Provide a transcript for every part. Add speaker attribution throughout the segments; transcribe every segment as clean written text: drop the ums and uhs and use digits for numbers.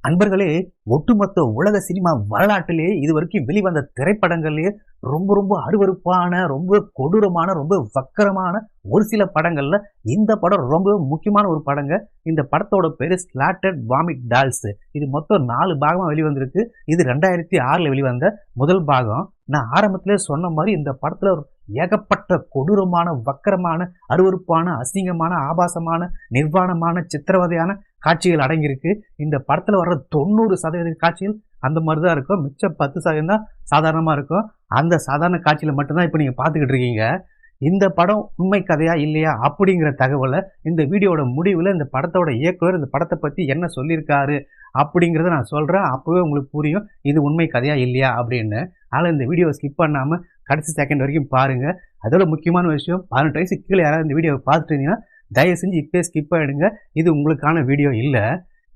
Speaker 1: அன்பர்களே, ஒட்டுமொத்த உலக சினிமா வரலாற்றிலேயே இதுவரைக்கும் வெளிவந்த திரைப்படங்கள்லயே ரொம்ப அருவருப்பான, ரொம்ப கொடூரமான, ரொம்ப வக்கரமான ஒரு சில படங்கள்ல இந்த படம் ரொம்ப முக்கியமான ஒரு படங்க. இந்த படத்தோட பேரு ஸ்லாட்டர்ட் வாமிட் டால்ஸ். இது மொத்தம் 4 பாகமா வெளிவந்திருக்கு. இது 2006ல வெளிவந்த முதல் பாகம். நான் ஆரம்பத்திலே சொன்ன மாரி இந்த படத்துல ஏகப்பட்ட கொடூரமான, வக்கரமான, அருவருப்பான, அசிங்கமான, ஆபாசமான, நிர்வாணமான, சித்திரவதையான காட்சிகள் அடங்கியிருக்கு. இந்த படத்துல வர்ற 90% காட்சிகள் அந்த மாதிரிதான் இருக்கும். மிச்சம் 10% தான் சாதாரணமா இருக்கும். அந்த சாதாரண காட்சியில மட்டும்தான் இப்ப நீங்க பார்த்துக்கிட்டு இருக்கீங்க. இந்த படம் உண்மை கதையா இல்லையா அப்படிங்கிற தகவலை இந்த வீடியோட முடிவுல இந்த படத்தோட இயக்குனர் இந்த படத்தை பத்தி என்ன சொல்லியிருக்காரு அப்படிங்கிறத நான் சொல்றேன். அப்பவே உங்களுக்கு புரியும் இது உண்மை கதையா இல்லையா அப்படின்னு. அதனால இந்த வீடியோவை ஸ்கிப் பண்ணாம கடைசி செகண்ட் வரைக்கும் பாருங்க. அதோட முக்கியமான விஷயம், 18 வயசுக்கு கீழே யாராவது இந்த வீடியோவை பார்த்துட்டு இருந்தீங்கன்னா தயவு செஞ்சு இப்பயே ஸ்கிப் ஆயிடுங்க. இது உங்களுக்கான வீடியோ இல்லை.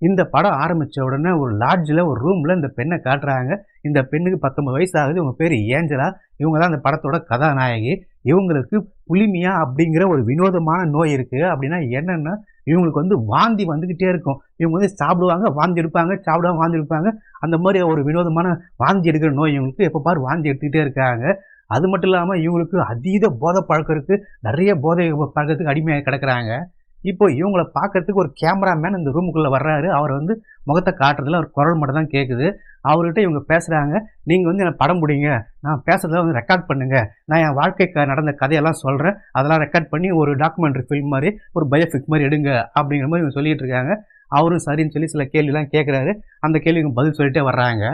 Speaker 1: இந்த படம் ஆரம்பிச்ச உடனே ஒரு லாட்ஜில் ஒரு ரூம்ல இந்த பெண்ணை காட்டுறாங்க. இந்த பெண்ணுக்கு 19 வயசு ஆகுது. இவங்க பேர் ஏஞ்சலா. இவங்க தான் இந்த படத்தோட கதாநாயகி. இவங்களுக்கு புலிமியா அப்படிங்கிற ஒரு வினோதமான நோய் இருக்கு. அப்படின்னா என்னன்னா, இவங்களுக்கு வந்து வாந்தி வந்துகிட்டே இருக்கும். இவங்க வந்து சாப்பிடுவாங்க, வாந்தி எடுப்பாங்க, சாப்பிடுவாங்க, வாந்தி எடுப்பாங்க. அந்த மாதிரி ஒரு வினோதமான வாந்தி எடுக்கிற நோய் இவங்களுக்கு எப்போ பாரு வாந்தி எடுத்துக்கிட்டே இருக்காங்க. அது மட்டும் இல்லாமல் இவங்களுக்கு அதீத போதை பழக்கம் இருக்கு. நிறைய போதை பழக்கத்துக்கு அடிமையாக கிடக்குறாங்க. இப்போ இவங்கள பார்க்கறதுக்கு ஒரு கேமராமேன் இந்த ரூமுக்குள்ள வர்றாரு. அவர் வந்து முகத்தை காட்டுறதுல அவர் குரல் மட்டும் தான் கேட்குது. அவர்கிட்ட இவங்க பேசுறாங்க. நீங்க வந்து என்ன படம் பிடிங்க, நான் பேசுறத வந்து ரெக்கார்ட் பண்ணுங்க, நான் என் வாழ்க்கைக்கு நடந்த கதையெல்லாம் சொல்றேன், அதெல்லாம் ரெக்கார்ட் பண்ணி ஒரு டாக்குமெண்ட்ரி ஃபில்ம் மாதிரி ஒரு பயோபிக் மாதிரி எடுங்க அப்படிங்கிற மாதிரி இவங்க சொல்லிட்டு இருக்காங்க. அவரும் சரின்னு சொல்லி சில கேள்விலாம் கேட்குறாரு. அந்த கேள்விக்கு பதில் சொல்லிட்டே வர்றாங்க.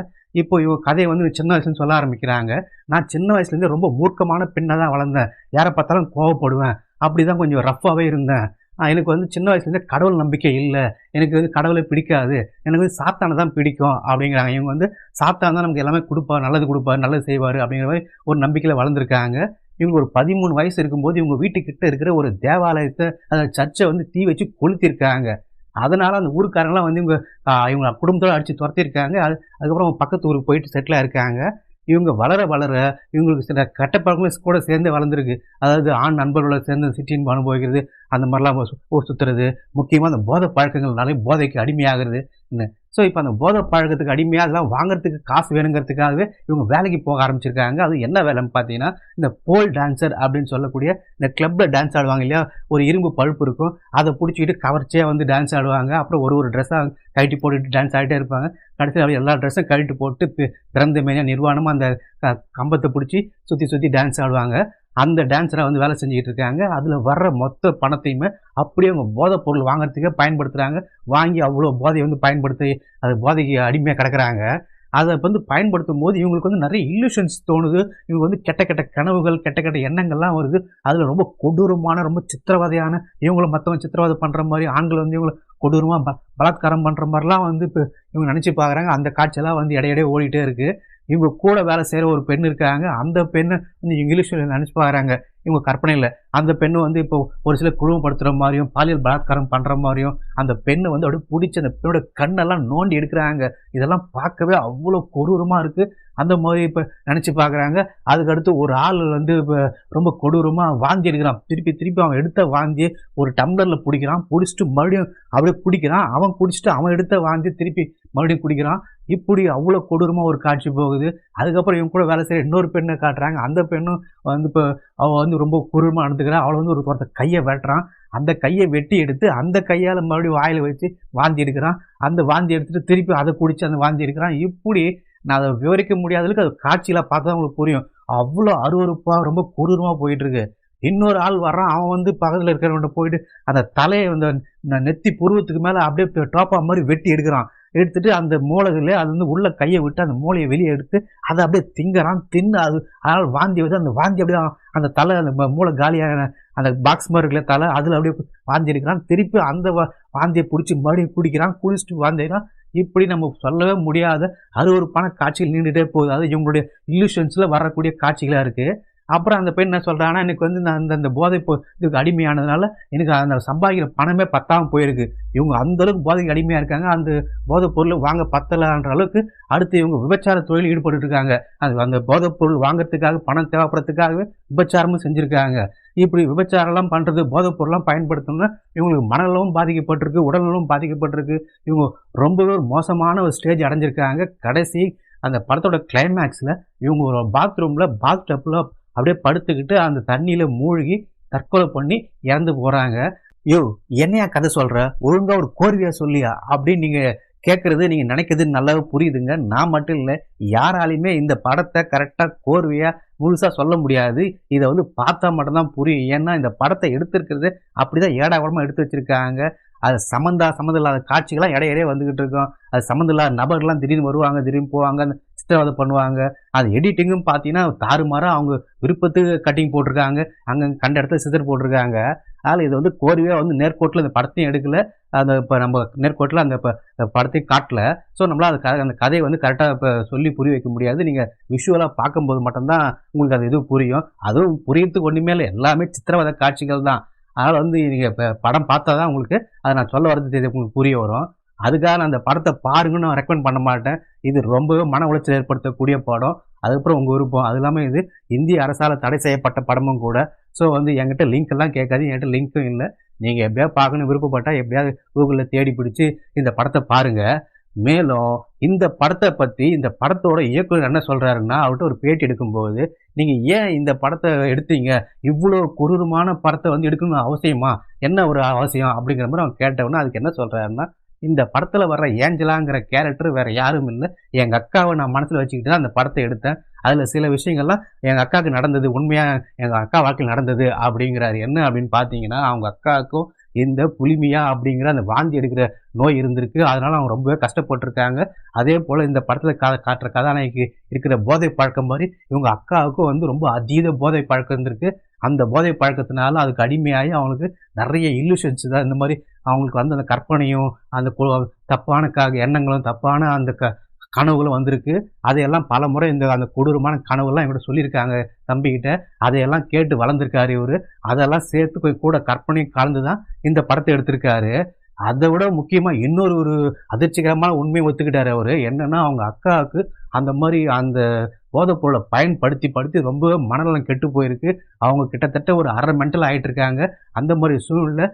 Speaker 1: இப்போ இவங்க கதையை வந்து சின்ன வயசுல சொல்ல ஆரம்பிக்கிறாங்க. நான் சின்ன வயசுலேருந்து ரொம்ப மூர்க்கமான பெண்ணை தான் வளர்ந்தேன். யாரை பார்த்தாலும் கோவப்படுவேன். அப்படிதான் கொஞ்சம் ரஃப்பாகவே இருந்தேன். எனக்கு வந்து சின்ன வயசுலேருந்தே கடவுள் நம்பிக்கை இல்லை. எனக்கு வந்து கடவுளை பிடிக்காது. எனக்கு வந்து சாத்தானை தான் பிடிக்கும் அப்படிங்கிறாங்க. இவங்க வந்து சாத்தான் தான் நமக்கு எல்லாமே கொடுப்பார், நல்லது கொடுப்பார், நல்லது செய்வார் அப்படிங்கிற மாதிரி ஒரு நம்பிக்கையில் வளர்ந்துருக்காங்க. இவங்க ஒரு 13 வயசு இருக்கும்போது இவங்க வீட்டுக்கிட்ட இருக்கிற ஒரு தேவாலயத்தை, அந்த சர்ச்சை வந்து தீ வச்சு கொளுத்திருக்காங்க. அதனால அந்த ஊருக்காரங்களாம் வந்து இவங்க குடும்பத்தோடு அடித்து துரத்திருக்காங்க. அதுக்கப்புறம் பக்கத்து ஊருக்கு போயிட்டு செட்டில் ஆயிருக்காங்க. இவங்க வளர வளர இவங்களுக்கு சில கெட்ட கூட சேர்ந்து வளர்ந்துருக்கு. அதாவது ஆண் நண்பர்களோட சேர்ந்து சிட்டின் அனுபவிக்கிறது, அந்த மாதிரிலாம் ஊர் சுற்றுறது, முக்கியமாக அந்த போதை பழக்கங்கள்னாலே போதைக்கு அடிமையாகிறது. ஸோ இப்போ அந்த போதை பழக்கத்துக்கு அடிமையாக அதெல்லாம் வாங்குறதுக்கு காசு வேணுங்கிறதுக்காகவே இவங்க வேலைக்கு போக ஆரம்பிச்சிருக்காங்க. அது என்ன வேலைன்னு பார்த்தீங்கன்னா, இந்த போல் டான்சர் அப்படின்னு சொல்லக்கூடிய இந்த கிளப்பில் டான்ஸ் ஆடுவாங்க இல்லையா, ஒரு இரும்பு பழுப்பு இருக்கும், அதை பிடிச்சிக்கிட்டு கவர்ச்சியாக வந்து டான்ஸ் ஆடுவாங்க. அப்புறம் ஒரு ட்ரெஸ்ஸாக கழட்டி போட்டுட்டு டான்ஸ் ஆகிட்டே இருப்பாங்க. கடைசியில் அப்படி எல்லா ட்ரெஸ்ஸும் கழட்டி போட்டு பிறந்த மேனியாக நிர்வாணமாக அந்த கம்பத்தை பிடிச்சி சுற்றி டான்ஸ் ஆடுவாங்க. அந்த டான்ஸரை வந்து வேலை செஞ்சுக்கிட்டு இருக்காங்க. அதில் வர்ற மொத்த பணத்தையுமே அப்படியே அவங்க போதைப் பொருள் வாங்குறதுக்கே பயன்படுத்துகிறாங்க. வாங்கி அவ்வளோ போதையை வந்து பயன்படுத்தி அது போதைக்கு அடிமையாக கிடக்குறாங்க. அதை வந்து பயன்படுத்தும் போது இவங்களுக்கு வந்து நிறைய இல்லூஷன்ஸ் தோணுது. இவங்க வந்து கெட்ட கனவுகள், கெட்ட எண்ணங்கள்லாம் வருது. அதில் ரொம்ப கொடூரமான, ரொம்ப சித்திரவதையான, இவங்கள மற்றவங்க சித்திரவதை பண்ணுற மாதிரி, ஆண்கள் வந்து இவங்களை கொடூரமாக பலாத்காரம் பண்ணுற மாதிரிலாம் வந்து இப்போ இவங்க நினச்சி பார்க்குறாங்க. அந்த காட்சியெல்லாம் வந்து இடையிடையே ஓடிட்டே இருக்குது. இவங்க கூட வேலை செய்கிற ஒரு பெண் இருக்காங்க. அந்த பெண்ணை வந்து இங்கிலீஷில் நினச்சி பார்க்குறாங்க. இவங்க கற்பனையில் அந்த பெண்ணு வந்து இப்போ ஒரு சில குழுமப்படுத்துகிற மாதிரியும், பாலியல் பலாத்காரம் பண்ணுற மாதிரியும், அந்த பெண்ணை வந்து அப்படியே பிடிச்சி அந்த பெண்ணோட கண்ணெல்லாம் நோண்டி எடுக்கிறாங்க. இதெல்லாம் பார்க்கவே அவ்வளோ கொடூரமாக இருக்குது. அந்த மாதிரி இப்போ நினச்சி பார்க்குறாங்க. அதுக்கடுத்து ஒரு ஆள் வந்து இப்போ ரொம்ப கொடூரமாக வாந்தி எடுக்கிறான். திருப்பி அவன் எடுத்த வாந்தியை ஒரு டம்ளரில் பிடிக்கிறான். பிடிச்சிட்டு மறுபடியும் அப்படியே குடிக்கிறான். அவன் குடிச்சிட்டு அவன் எடுத்த வாந்தியை திருப்பி மறுபடியும் குடிக்கிறான். இப்படி அவ்வளோ கொடூரமாக ஒரு காட்சி போகுது. அதுக்கப்புறம் இவங்க கூட வேலை செய்கிற இன்னொரு பெண்ணை காட்டுறாங்க. அந்த பெண்ணும் வந்து இப்போ அவள் வந்து ரொம்ப கொடூரமாக நடந்துக்கிறான். அவளை வந்து ஒருத்தர் கையை வெட்டுறான். அந்த கையை வெட்டி எடுத்து அந்த கையால் மறுபடியும் வாயில் வச்சு வாந்தி எடுக்கிறான். அந்த வாந்தி எடுத்துட்டு திருப்பி அதை குடிச்சு அந்த வாந்தி எடுக்கிறான். இப்படி நான் அதை விவரிக்க முடியாத அளவுக்கு அது காட்சியில் பார்த்தா உங்களுக்கு புரியும். அவ்வளோ அருவருப்பாக ரொம்ப கொடூரமாக போயிட்டு இருக்கு. இன்னொரு ஆள் வர்றான். அவன் வந்து பக்கத்தில் இருக்கிறவன்ட்ட போயிட்டு அந்த தலையை வந்து நெத்தி புருவத்துக்கு மேலே அப்படியே டோப்பா மாதிரி வெட்டி எடுக்கிறான். எடுத்துட்டு அந்த மூளைகளே அது வந்து உள்ள கையை விட்டு அந்த மூளையை வெளியே எடுத்து அதை அப்படியே திங்கிறான். தின்னு அது அதனால் வாந்தி வந்து அந்த வாந்தி அப்படியே அந்த தலை, அந்த மூளை காலியான அந்த பாக்ஸ் மாதிரி இருக்கிற தலை, அதில் அப்படியே வாந்தி எடுக்கிறான். திருப்பி அந்த வாந்தியை பிடிச்சி மறுபடியும் குடிக்கிறான். குடிச்சிட்டு வாந்திக்கிறான். இப்படி நம்ம சொல்லவே முடியாத அருவருப்பான காட்சிகள் நீண்டுகிட்டே போகுது. அது இவங்களுடைய இல்லூஷன்ஸில் வரக்கூடிய காட்சிகளாக இருக்குது. அப்புறம் அந்த பெண் என்ன சொல்கிறாங்கன்னா, எனக்கு வந்து நான் அந்த போதை இதுக்கு அடிமையானதுனால எனக்கு அந்த சம்பாதிக்கிற பணமே பத்தாமல் போயிருக்கு. இவங்க அந்தளவுக்கு போதைக்கு அடிமையாக இருக்காங்க. அந்த போதைப் பொருள் வாங்க பத்தலைன்ற அளவுக்கு அடுத்து இவங்க விபச்சார தொழில் ஈடுபட்டு இருக்காங்க. அந்த போதைப் பொருள் வாங்கிறதுக்காக, பணம் தேவைப்படுறதுக்காகவே விபச்சாரமும் செஞ்சுருக்காங்க. இப்படி விபச்சாரம்லாம் பண்ணுறது, போதைப் பொருள்லாம் பயன்படுத்தணும்னா இவங்களுக்கு மனநலமும் பாதிக்கப்பட்டிருக்கு, உடல்நலமும் பாதிக்கப்பட்டிருக்கு. இவங்க ரொம்பவே ஒரு மோசமான ஒரு ஸ்டேஜ் அடைஞ்சிருக்காங்க. கடைசி அந்த படத்தோட கிளைமேக்ஸில் இவங்க ஒரு பாத்ரூமில் பாத் டப்பில் அப்படியே படுத்துக்கிட்டு அந்த தண்ணியில் மூழ்கி தற்கொலை பண்ணி இறந்து போகிறாங்க. யோ, என்னையா கதை சொல்கிற, ஒழுங்காக ஒரு கோர்வையாக சொல்லியா அப்படின்னு நீங்கள் கேட்குறது, நீங்கள் நினைக்கிறது நல்லாவே புரியுதுங்க. நான் மட்டும் இல்லை, யாராலையுமே இந்த படத்தை கரெக்டாக கோர்வையாக முழுசாக சொல்ல முடியாது. இதை பார்த்தா மட்டும்தான் புரியும். ஏன்னா இந்த படத்தை எடுத்திருக்கிறது அப்படிதான் ஏடாகூடமாக எடுத்து வச்சுருக்காங்க. அது சம்மந்தம் இல்லாத காட்சிகள்லாம் இடையிடையே வந்துக்கிட்டு இருக்கும். அது சம்மந்தம் இல்லாத நபர்கள்லாம் திடீர்னு வருவாங்க, திடீர்னு போவாங்க, சித்திரவதை பண்ணுவாங்க. அது எடிட்டிங்கும் பார்த்தீங்கன்னா தாறுமாறாக அவங்க விருப்பத்துக்கு கட்டிங் போட்டிருக்காங்க, அங்கே கண்ட இடத்துல சிதர் போட்டிருக்காங்க. அதனால் இது கோர்வையாக நேர்கோட்டில் இந்த படத்தையும் எடுக்கலை, அந்த இப்போ நம்ம நேர்கோட்டில் அந்த இப்போ படத்தையும் காட்டல. ஸோ நம்மளால் அந்த கதையை கரெக்டாக இப்போ சொல்லி புரிய வைக்க முடியாது. நீங்கள் விஷுவலாக பார்க்கும்போது மட்டும்தான் உங்களுக்கு அது புரியும். அதுவும் புரியறதுக்கு ஒன்றுமே இல்லை, எல்லாமே சித்திரவதை காட்சிகள் தான். அதனால் நீங்கள் இப்போ படம் பார்த்தா தான் உங்களுக்கு அதை நான் சொல்ல வரது உங்களுக்கு புரிய வரும். அதுக்காக நான் அந்த படத்தை பாருங்கன்னு நான் ரெக்கமெண்ட் பண்ண மாட்டேன். இது ரொம்பவே மன உளைச்சல் ஏற்படுத்தக்கூடிய படம். அதுக்கப்புறம் உங்கள் விருப்பம். அது இல்லாமல் இது இந்திய அரசால் தடை செய்யப்பட்ட படமும் கூட. ஸோ என்கிட்ட லிங்க் எல்லாம் கேட்காது, என்கிட்ட லிங்க்கும் இல்லை. நீங்கள் எப்படியாவது பார்க்கணும் விருப்பப்பட்டால் எப்படியாவது கூகுளில் தேடி பிடிச்சி இந்த படத்தை பாருங்கள். மேலும் இந்த படத்தை பற்றி இந்த படத்தோட இயக்குனர் என்ன சொல்கிறாருன்னா, அவர்கிட்ட ஒரு பேட்டி எடுக்கும்போது, நீங்கள் ஏன் இந்த படத்தை எடுத்தீங்க, இவ்வளோ கொடூரமான படத்தை எடுக்கணும்னு அவசியமா, என்ன ஒரு அவசியம் அப்படிங்கிற மாதிரி அவன் கேட்டவொன்னே அதுக்கு என்ன சொல்கிறாருன்னா, இந்த படத்தில் வர்ற ஏஞ்சலாங்கிற கேரக்டர் வேறு யாரும் இல்லை, எங்கள் அக்காவை நான் மனசில் வச்சுக்கிட்டு தான் அந்த படத்தை எடுத்தேன். அதில் சில விஷயங்கள்லாம் எங்கள் அக்காவுக்கு நடந்தது, உண்மையாக எங்கள் அக்கா வாழ்க்கையில் நடந்தது அப்படிங்கிறாரு. என்ன அப்படின்னு பார்த்தீங்கன்னா, அவங்க அக்காவுக்கும் இந்த புலிமியா அப்படிங்கிற அந்த வாந்தி எடுக்கிற நோய் இருந்திருக்கு. அதனால அவங்க ரொம்பவே கஷ்டப்பட்டிருக்காங்க. அதே போல் இந்த படத்தில் காட்டுற கதாநாயகி இருக்கிற போதை பழக்கம் மாதிரி இவங்க அக்காவுக்கும் ரொம்ப அதீத போதை பழக்கம் இருந்திருக்கு. அந்த போதை பழக்கத்தினால அதுக்கு அடிமையாகி அவங்களுக்கு நிறைய இல்லூஷன்ஸ் தான், இந்த மாதிரி அவங்களுக்கு அந்த கற்பனையும் அந்த தப்பான எண்ணங்களும் தப்பான அந்த கனவுகளும் வந்திருக்கு. அதையெல்லாம் பல முறை அந்த கொடூரமான கனவுலாம் என்கிட்ட சொல்லியிருக்காங்க தம்பிக்கிட்ட. அதையெல்லாம் கேட்டு வளர்ந்துருக்காரு இவர். அதெல்லாம் சேர்த்து கூட கற்பனையும் கலந்து தான் இந்த படத்தை எடுத்திருக்காரு. அதை விட முக்கியமாக இன்னொரு ஒரு அதிர்ச்சிகரமான உண்மையை ஒத்துக்கிட்டாரு அவர். என்னன்னா, அவங்க அக்காவுக்கு அந்த மாதிரி அந்த போதைப் பொருளை பயன்படுத்தி ரொம்பவே மனநலம் கெட்டு போயிருக்கு. அவங்க கிட்டத்தட்ட ஒரு அரை மென்டல் ஆகிட்டு இருக்காங்க. அந்த மாதிரி சூழ்நிலை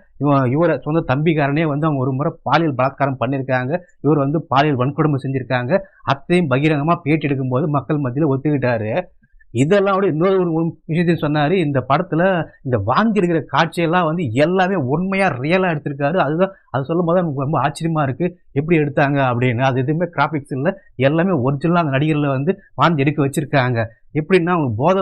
Speaker 1: இவரை சொந்த தம்பிக்காரனே அவங்க ஒரு முறை பாலியல் பலாத்காரம் பண்ணியிருக்காங்க. இவர் பாலியல் வன்கொடுமை செஞ்சுருக்காங்க. அத்தையும் பகிரங்கமாக பேட்டி எடுக்கும்போது மக்கள் மத்தியில் ஒத்துக்கிட்டாரு. இதெல்லாம் விட இன்னொரு ஒரு விஷயத்தையும் சொன்னார். இந்த படத்தில் இந்த வாந்தி எடுக்கிற காட்சியெல்லாம் எல்லாமே உண்மையாக ரியலாக எடுத்திருக்காரு. அதுதான் அது சொல்லும் போது நமக்கு ரொம்ப ஆச்சரியமாக இருக்குது, எப்படி எடுத்தாங்க அப்படின்னு. அது எதுவுமே கிராஃபிக்ஸ் இல்லை, எல்லாமே ஒரிஜினலாக அந்த நடிகரில் வாந்தி எடுக்க வச்சுருக்காங்க. எப்படின்னா அவங்க போதை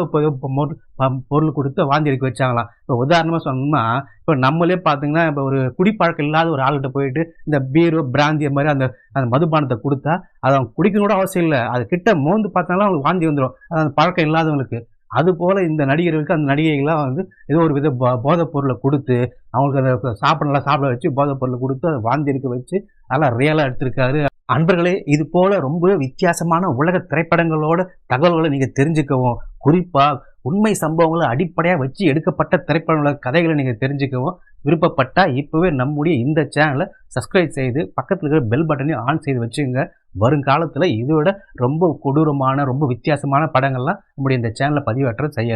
Speaker 1: பொருள் கொடுத்து வாந்தி எடுக்க வச்சாங்களாம். இப்போ உதாரணமாக சொன்னோம்னா, இப்போ நம்மளே பார்த்தீங்கன்னா, இப்போ ஒரு குடிப்பழக்கம் இல்லாத ஒரு ஆள்கிட்ட போயிட்டு இந்த பீரோ பிராந்தி மாதிரி அந்த மதுபானத்தை கொடுத்தா அதை அவங்க குடிக்க கூட அவசியம் இல்லை, அது கிட்ட மோந்து பார்த்தாலும் அவங்களுக்கு வாந்தி வந்துடும், அந்த பழக்கம் இல்லாதவங்களுக்கு. அதுபோல் இந்த நடிகர்களுக்கு அந்த நடிகைகள்லாம் ஏதோ ஒரு வித போதைப் பொருளை கொடுத்து அவங்களுக்கு அதை சாப்பிட வச்சு போதைப் பொருளை கொடுத்து அதை வாந்தி எடுக்க வச்சு அதெல்லாம் ரியலாக எடுத்திருக்காரு. அன்பர்களே, இது போல ரொம்ப வித்தியாசமான உலக திரைப்படங்களோட தகவல்களை நீங்கள் தெரிஞ்சுக்கவும், குறிப்பாக உண்மை சம்பவங்களை அடிப்படையாக வச்சு எடுக்கப்பட்ட திரைப்படங்களோட கதைகளை நீங்கள் தெரிஞ்சுக்கவும் விருப்பப்பட்டால் இப்போவே நம்முடைய இந்த சேனலை சப்ஸ்கிரைப் செய்து பக்கத்தில் இருக்கிற பெல் பட்டனையும் ஆன் செய்து வச்சுங்க. வருங்காலத்தில் இதோட ரொம்ப கொடூரமான ரொம்ப வித்தியாசமான படங்கள்லாம் நம்முடைய இந்த சேனலை பதிவேற்றம் செய்ய இருக்கு.